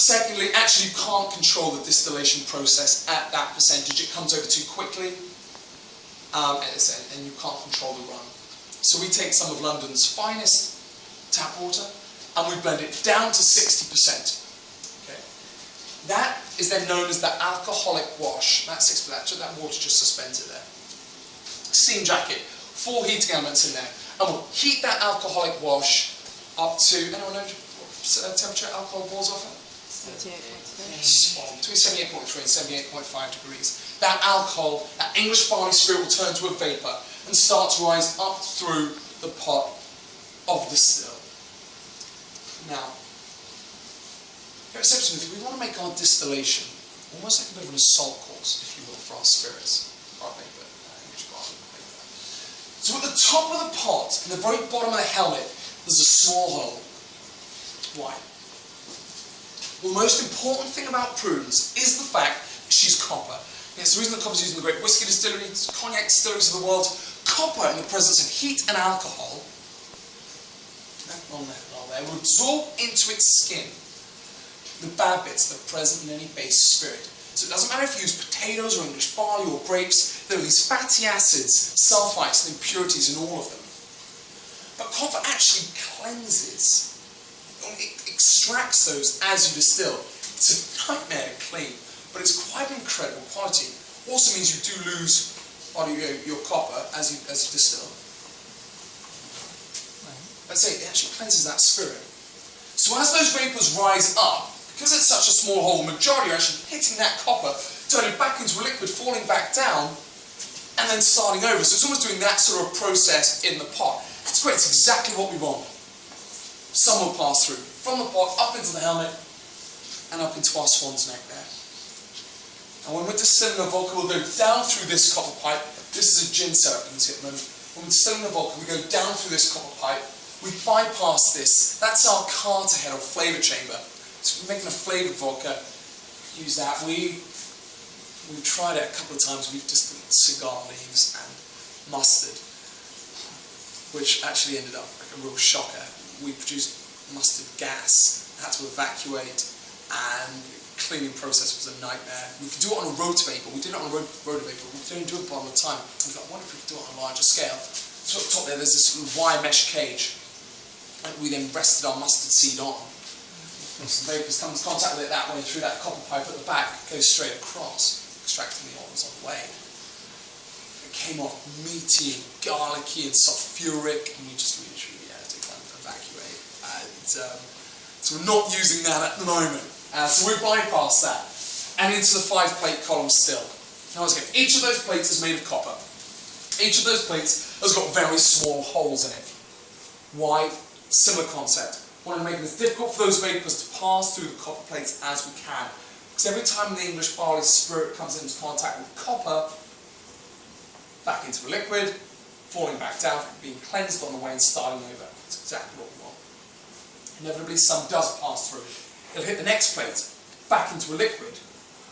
Secondly, actually you can't control the distillation process at that percentage. It comes over too quickly, and you can't control the run. So we take some of London's finest tap water and we blend it down to 60%. Okay. That is then known as the alcoholic wash. That water just suspended there. Steam jacket, 4 heating elements in there. And we'll heat that alcoholic wash up to, anyone know what temperature alcohol boils off at? 78.3. Between 78.3 and 78.5 degrees. That alcohol, that English barley spirit will turn to a vapour and start to rise up through the pot of the still. Now, here at Sipsmith, we want to make our distillation almost like a bit of an assault course, if you will, for our spirits, our vapour, English barley vapour. So at the top of the pot, in the very bottom of the helmet, there's a small hole. Why? Well, the most important thing about Prudence is the fact that she's copper. It's the reason that copper is used in the great whiskey distilleries, cognac distilleries of the world. Copper, in the presence of heat and alcohol, will absorb into its skin the bad bits that are present in any base spirit. So it doesn't matter if you use potatoes or English barley or grapes, there are these fatty acids, sulfites and impurities in all of them. But copper actually cleanses. It extracts those as you distill. It's a nightmare to clean, but it's quite an incredible quality. Also means you do lose your copper as you distill. But say it actually cleanses that spirit. So as those vapours rise up, because it's such a small hole, the majority are actually hitting that copper, turning back into a liquid, falling back down, and then starting over. So it's almost doing that sort of process in the pot. That's great. It's exactly what we want. Some will pass through from the pot up into the helmet and up into our swan's neck there. And when we're distilling the vodka, we'll go down through this copper pipe. This is a gin syrup you can see at the moment. When we're distilling the vodka, we go down through this copper pipe. We bypass this. That's our carter head or flavour chamber. So if we're making a flavoured vodka, use that. We've tried it a couple of times. We've distilled cigar leaves and mustard, which actually ended up like a real shocker. We produced mustard gas, had to evacuate, and the cleaning process was a nightmare. We could do it on a rotavator, we did it on a rotavator, but we couldn't do it all the time. We thought, I wonder if we could do it on a larger scale. So at the top there, there's this wire mesh cage, and we then rested our mustard seed on. Some vapours come in contact with it that way through that copper pipe at the back, goes straight across, extracting the oils on the way. It came off meaty and garlicky and sulphuric, and we just literally had to kind of evacuate. So we're not using that at the moment. So we bypass that and into the 5-plate column still. Now let's go. Each of those plates is made of copper. Each of those plates has got very small holes in it. Why? Similar concept. We want to make it as difficult for those vapours to pass through the copper plates as we can. Because every time the English barley spirit comes into contact with copper, back into a liquid, falling back down, being cleansed on the way and starting over. That's exactly what we want. Inevitably some does pass through. It'll hit the next plate, back into a liquid.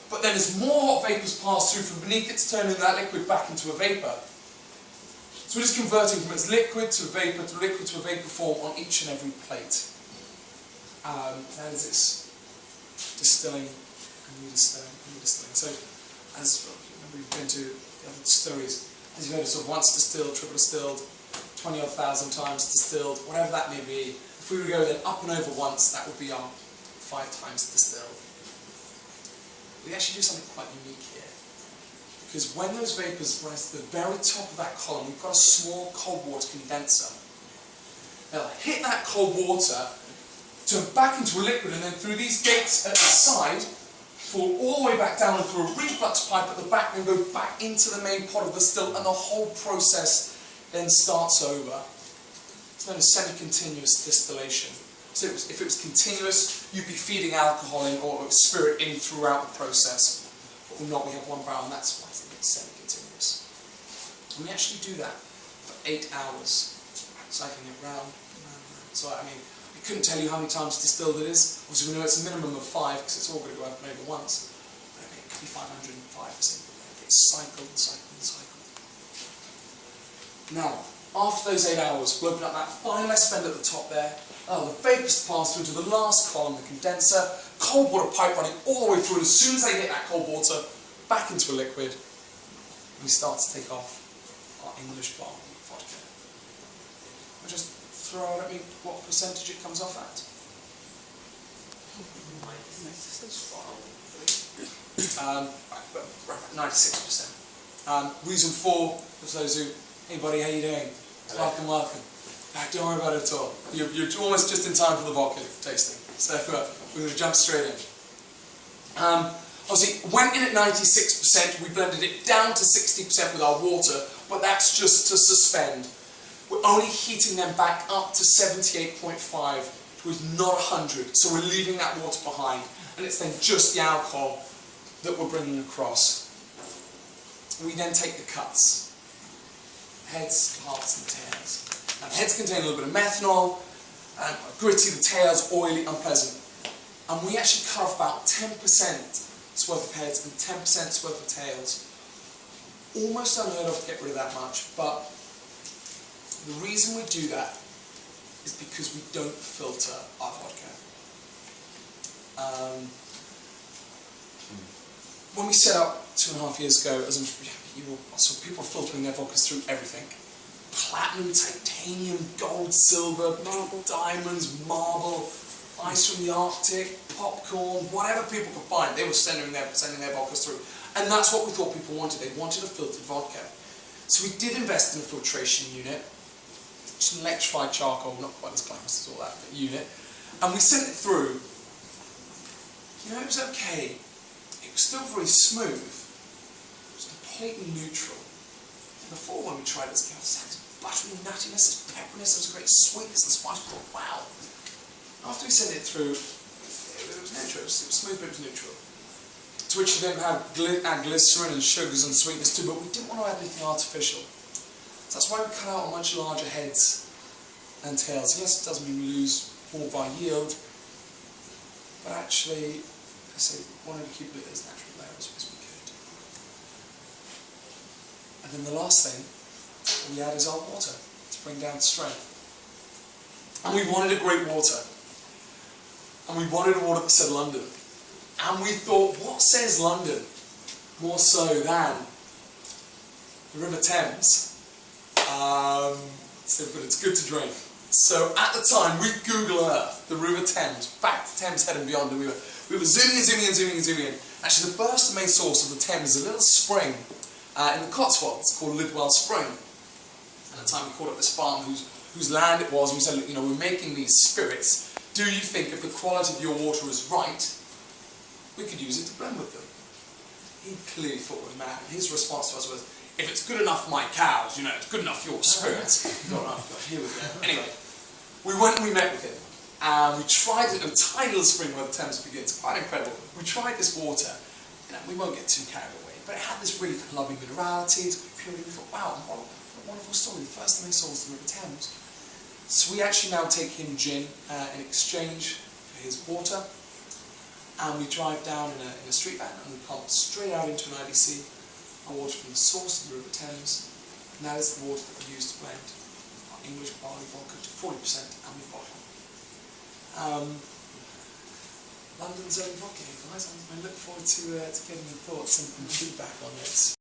But then as more hot vapours pass through from beneath, it's turning that liquid back into a vapour. So we're just converting from its liquid to a vapour to liquid to a vapour form on each and every plate. That is its distilling and redistilling and redistilling. So as remember we've been to the other distilleries, as you know, sort of once distilled, triple distilled, 20-odd thousand times distilled, whatever that may be. If we were to go then up and over once, that would be our 5 times distilled. We actually do something quite unique here. Because when those vapours rise to the very top of that column, we've got a small cold water condenser. They'll hit that cold water, turn back into a liquid, and then through these gates at the side, fall all the way back down and through a reflux pipe at the back, and go back into the main pot of the still, and the whole process then starts over. It's known as semi-continuous distillation. So if it was continuous, you'd be feeding alcohol in or spirit in throughout the process. But we're not, we have one barrel, and that's why it's semi-continuous. And we actually do that for 8 hours, cycling it round and round and round. So I mean, I couldn't tell you how many times distilled it is. Obviously we know it's a minimum of 5 because it's all going to go up and over once. But I mean, it could be 505 or something. It's cycled and cycled and cycled. Now, after those 8 hours, we'll open up that final S bend at the top there, the vapours pass through to the last column, the condenser, cold water pipe running all the way through, and as soon as they hit that cold water, back into a liquid, we start to take off our English barley vodka. I'll just throw out at me what percentage it comes off at. 96%. Reason 4, for those who, hey buddy, how you doing? Welcome, welcome. Don't worry about it at all. You're almost just in time for the vodka tasting. So we're going to jump straight in. Obviously, went in at 96%, we blended it down to 60% with our water, but that's just to suspend. We're only heating them back up to 78.5, with not 100, so we're leaving that water behind, and it's then just the alcohol that we're bringing across. We then take the cuts. Heads, hearts and tails. And heads contain a little bit of methanol, gritty, the tails oily, unpleasant. And we actually cut off about 10% worth of heads and 10% worth of tails. Almost unheard of to get rid of that much, but the reason we do that is because we don't filter our vodka. When we set up 2.5 years ago, as you saw people filtering their vodkas through everything. Platinum, titanium, gold, silver, marble, diamonds, marble, ice from the Arctic, popcorn, whatever people could find, they were sending their vodkas through. And that's what we thought people wanted. They wanted a filtered vodka. So we did invest in a filtration unit, just an electrified charcoal, not quite as glamorous as all that, but unit. And we sent it through. You know, it was okay. It was still very smooth. It was completely neutral. And before, when we tried it, it was this buttery nuttiness, this pepperiness, there was a great sweetness and spice. We thought, wow. After we sent it through, it was neutral. It was smooth, but it was neutral. To which you then add glycerin and sugars and sweetness too, but we didn't want to add anything artificial. So that's why we cut out much larger heads and tails. Yes, it does mean we lose more of our yield, but actually, I say, we wanted to keep it as natural there as we could. And then the last thing we add is our water to bring down strength. And we wanted a great water. And we wanted a water that said London. And we thought, what says London more so than the River Thames? But it's good to drink. So at the time, we Google Earth, the River Thames, back to Thames Head and beyond, and we were zooming in. Actually, the first and main source of the Thames is a little spring in the Cotswolds called Lidwell Spring. At the time, we called up this farm whose land it was, and we said, look, you know, we're making these spirits. Do you think if the quality of your water is right, we could use it to blend with them? He clearly thought we were mad. His response to us was, if it's good enough for my cows, you know, it's good enough for your spirits. Here we go. Anyway, we went and we met with him. We tried it in a tiny little spring where the Thames begins. Quite incredible. We tried this water. You know, we won't get too carried away, but it had this really lovely minerality, it's purity. We thought, wow, what a wonderful story. The first thing they saw was the River Thames. So we actually now take him gin in exchange for his water. And we drive down in a street van and we pump straight out into an IBC. Water from the source of the River Thames, and that is the water that we use to blend our English barley vodka to 40% and we bottle. London's own vodka, guys. I look forward to getting your thoughts and feedback on this.